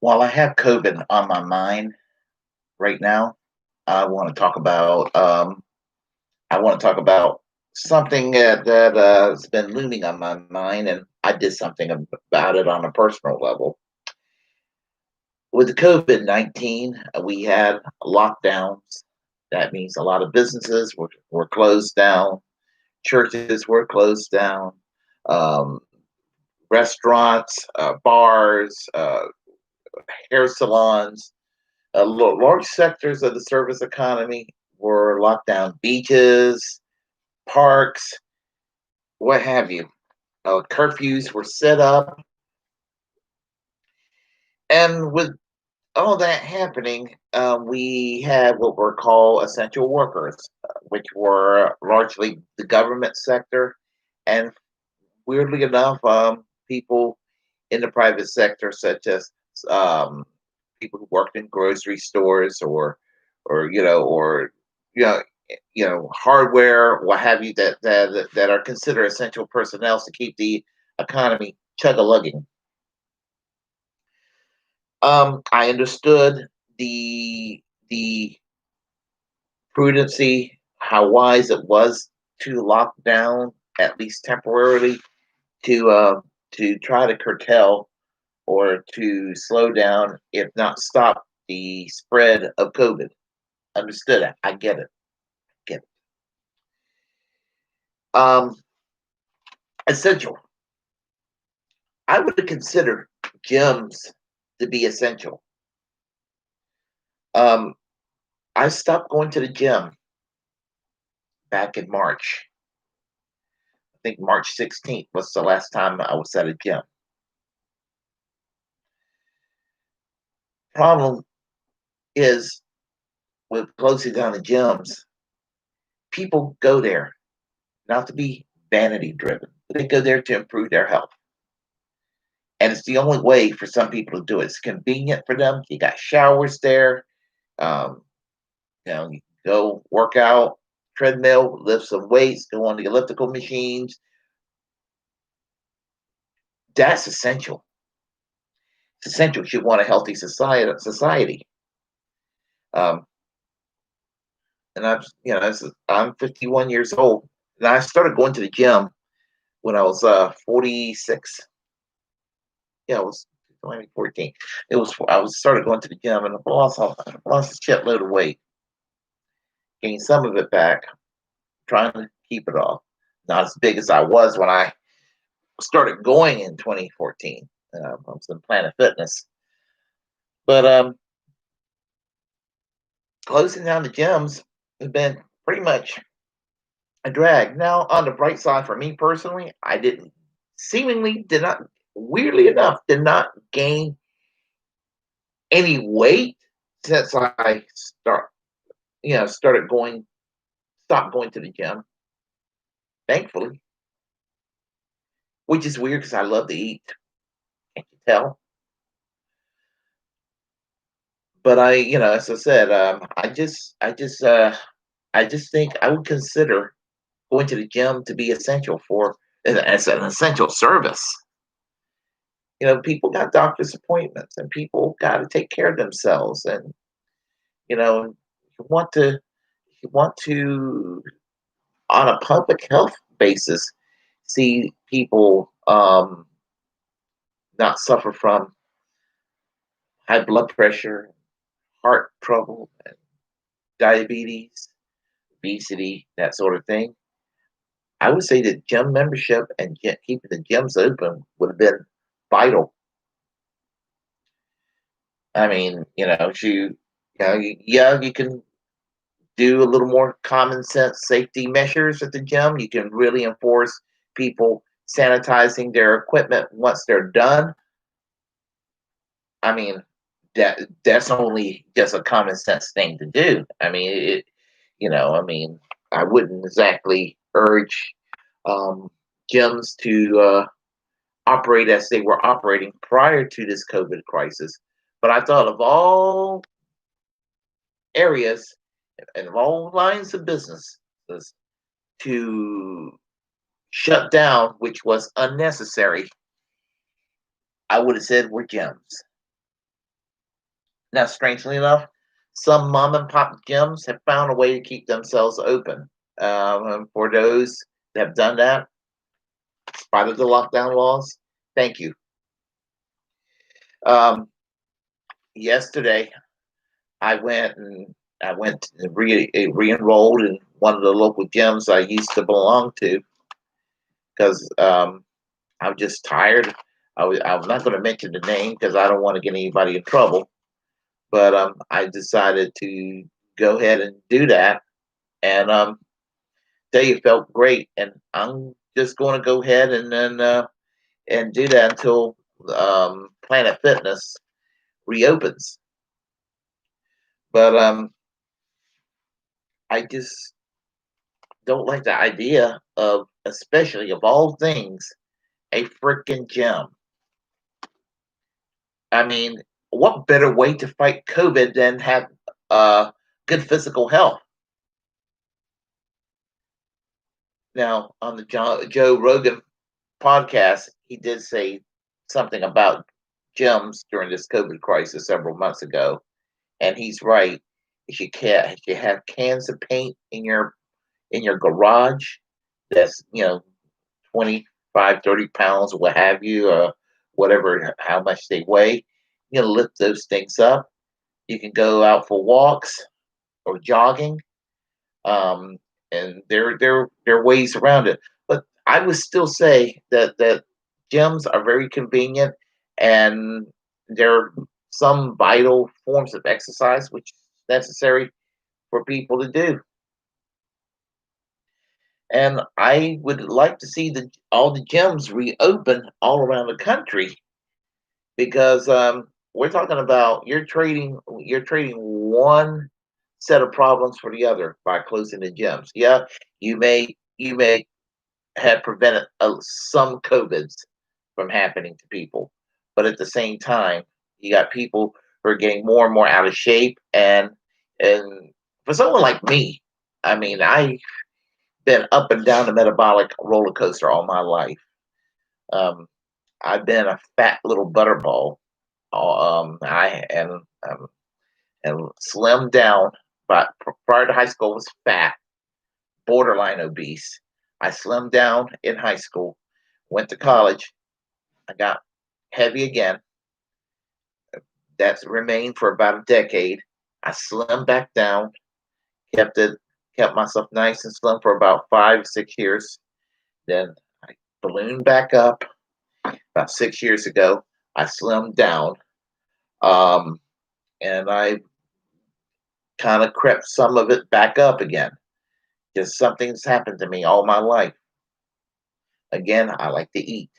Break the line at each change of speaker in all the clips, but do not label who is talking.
While I have COVID on my mind right now, I want to talk about something that has been looming on my mind, and I did something about it on a personal level. With COVID-19, we had lockdowns. That means a lot of businesses were closed down, churches were closed down, um, restaurants, bars, hair salons. Large sectors of the service economy were locked down. Beaches, parks, what have you. Curfews were set up. And with all that happening, we had what were called essential workers, which were largely the government sector. And weirdly enough, people in the private sector, such as um, people who worked in grocery stores or you know hardware, what have you, that are considered essential personnel to keep the economy chug a lugging. I understood the prudency, how wise it was to lock down at least temporarily to try to curtail or to slow down, if not stop, the spread of COVID. Understood it. I get it. Get it. Um, Essential. I would consider gyms to be essential. Um, I stopped going to the gym back in March. I think March 16th was the last time I was at a gym. Problem is with closing down the gyms, people go there not to be vanity driven. They go there to improve their health. And it's the only way for some people to do it. It's convenient for them. You got showers there. Um, you go work out, treadmill, lift some weights, go on the elliptical machines. That's essential. It's essential if you want a healthy society. Um, and I'm 51 years old, and I started going to the gym when I was 46. Yeah, it was 2014. I was started going to the gym, and I lost a shitload of weight, gained some of it back, trying to keep it off. Not as big as I was when I started going in 2014. I was in Planet Fitness, but closing down the gyms has been pretty much a drag. Now, on the bright side, for me personally, I did not, weirdly enough, did not gain any weight since I started going, stopped going to the gym. Thankfully, which is weird because I love to eat. Can't you tell? But as I said, I just think I would consider going to the gym to be essential as an essential service. People got doctor's appointments, and people got to take care of themselves, and you want to you want to on a public health basis see people not suffer from high blood pressure, heart trouble, and diabetes, obesity, that sort of thing. I would say that gym membership and keeping the gyms open would have been vital. I mean, yeah, you can do a little more common sense safety measures at the gym. You can really enforce people sanitizing their equipment once they're done. I mean, that's only just a common sense thing to do. I mean, I wouldn't exactly urge um, gyms to operate as they were operating prior to this COVID crisis. But I thought of all areas and of all lines of businesses to shut down, which was unnecessary, I would have said were gyms. Now, strangely enough, some mom and pop gyms have found a way to keep themselves open. And for those that have done that, in spite of the lockdown laws, thank you. Um, Yesterday, I went and re-enrolled in one of the local gyms I used to belong to because I'm just tired. I'm not going to mention the name because I don't want to get anybody in trouble. But I decided to go ahead and do that, and tell you, it felt great. And I'm just going to go ahead and do that until Planet Fitness reopens. But I just don't like the idea of, especially of all things, a freaking gym. I mean, what better way to fight COVID than have good physical health? Now, on the Joe Rogan podcast, he did say something about gyms during this COVID crisis several months ago, and he's right. If you have cans of paint in your garage, that's 25, 30 pounds, what have you, whatever, how much they weigh, you can lift those things up. You can go out for walks or jogging, um, and there are ways around it. But I would still say that gyms are very convenient, and there are some vital forms of exercise which is necessary for people to do. And I would like to see the all the gyms reopen all around the country because we're talking about you're trading one set of problems for the other by closing the gyms. Yeah, you may have prevented some COVIDs from happening to people, but at the same time, you got people who are getting more and more out of shape, and for someone like me, I mean, I've been up and down the metabolic roller coaster all my life. Um, I've been a fat little butterball. I and slimmed down, but prior to high school was fat, borderline obese. I slimmed down in high school, went to college. I got heavy again. That's remained for about a decade. I slimmed back down, kept it, kept myself nice and slim for about 5, 6 years. Then I ballooned back up about 6 years ago. I slimmed down, um, and I kind of crept some of it back up again. Just something's happened to me all my life. Again, I like to eat,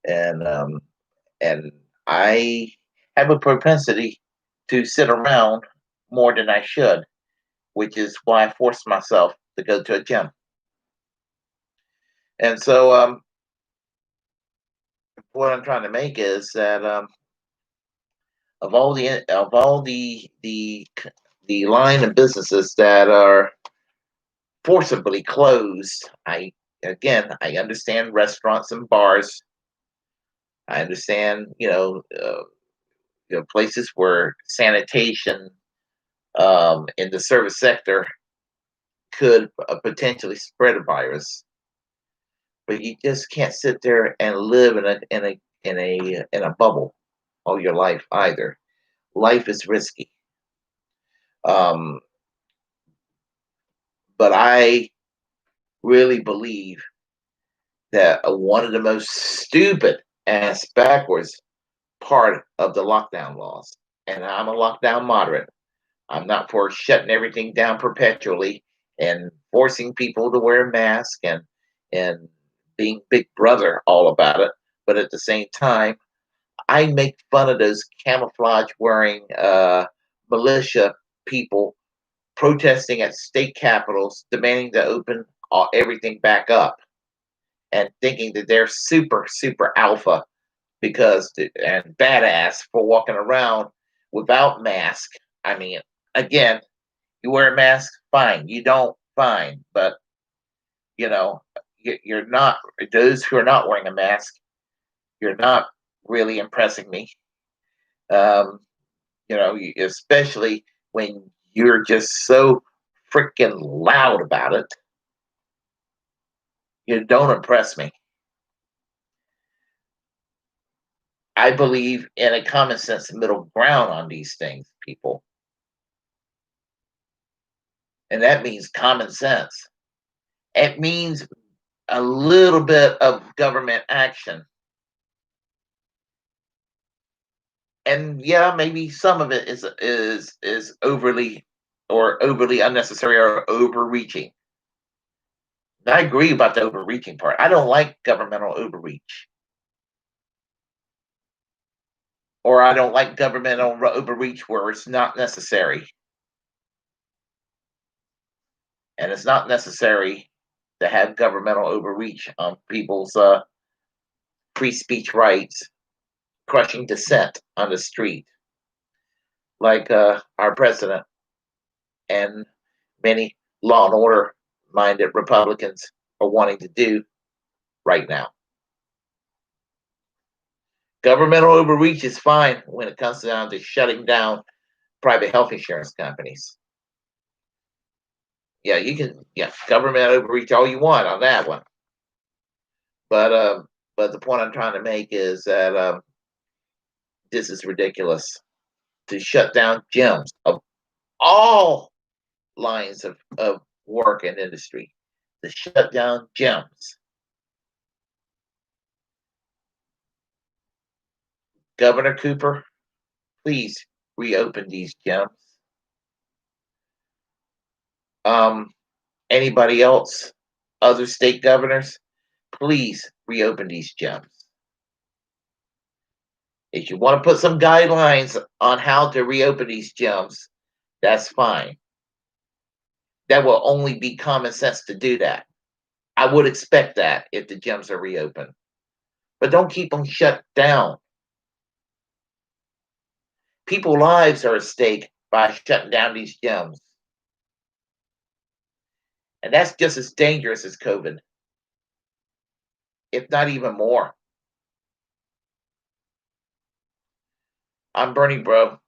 and and I have a propensity to sit around more than I should, which is why I force myself to go to a gym. And so, what I'm trying to make is that of all the line of businesses that are forcibly closed, I understand restaurants and bars. I understand places where sanitation in the service sector could potentially spread a virus, but you just can't sit there and live in a bubble all your life either. Life is risky. Um, but I really believe that one of the most stupid ass backwards part of the lockdown laws, and I'm a lockdown moderate. I'm not for shutting everything down perpetually and forcing people to wear a mask and being big brother all about it. But at the same time, I make fun of those camouflage wearing militia people protesting at state capitals, demanding to open everything back up, and thinking that they're super alpha and badass for walking around without mask. I mean, again, you wear a mask, fine. You don't, fine. But you know, you're not. Those who are not wearing a mask, you're not really impressing me. Um, Especially when you're just so freaking loud about it. You don't impress me. I believe in a common sense middle ground on these things, people. And that means common sense. It means a little bit of government action. And yeah, maybe some of it is overly unnecessary or overreaching. I agree about the overreaching part. I don't like governmental overreach, or I don't like governmental overreach where it's not necessary. And it's not necessary to have governmental overreach on people's free speech rights, crushing dissent on the street, like our president and many law and order minded Republicans are wanting to do right now. Governmental overreach is fine when it comes down to shutting down private health insurance companies. Yeah, you can, yeah, government overreach all you want on that one. But the point I'm trying to make is that this is ridiculous to shut down gyms of all lines of work and industry. To shut down gyms. Governor Cooper, please reopen these gyms. Um, Anybody else, other state governors, please reopen these gyms. If you want to put some guidelines on how to reopen these gyms, that's fine. That will only be common sense to do that. I would expect that if the gyms are reopened. But don't keep them shut down. People's lives are at stake by shutting down these gyms. And that's just as dangerous as COVID, if not even more. I'm Bernie Bro.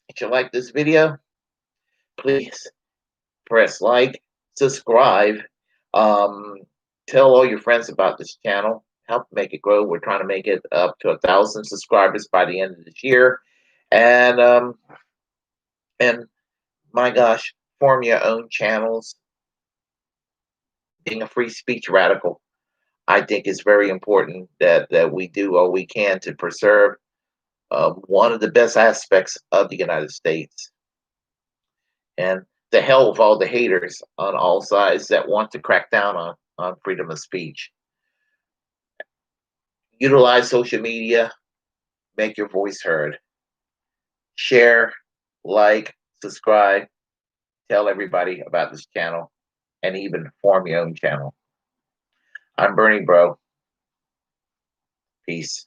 If you like this video, please press like, subscribe, um, tell all your friends about this channel. Help make it grow. We're trying to make it up to 1,000 subscribers by the end of this year, and and my gosh, form your own channels. Being a free speech radical, I think it's very important that we do all we can to preserve one of the best aspects of the United States. And the hell with all the haters on all sides that want to crack down on freedom of speech. Utilize social media, make your voice heard. Share, like, subscribe, tell everybody about this channel, and even form your own channel. I'm Bernie Bro. Peace.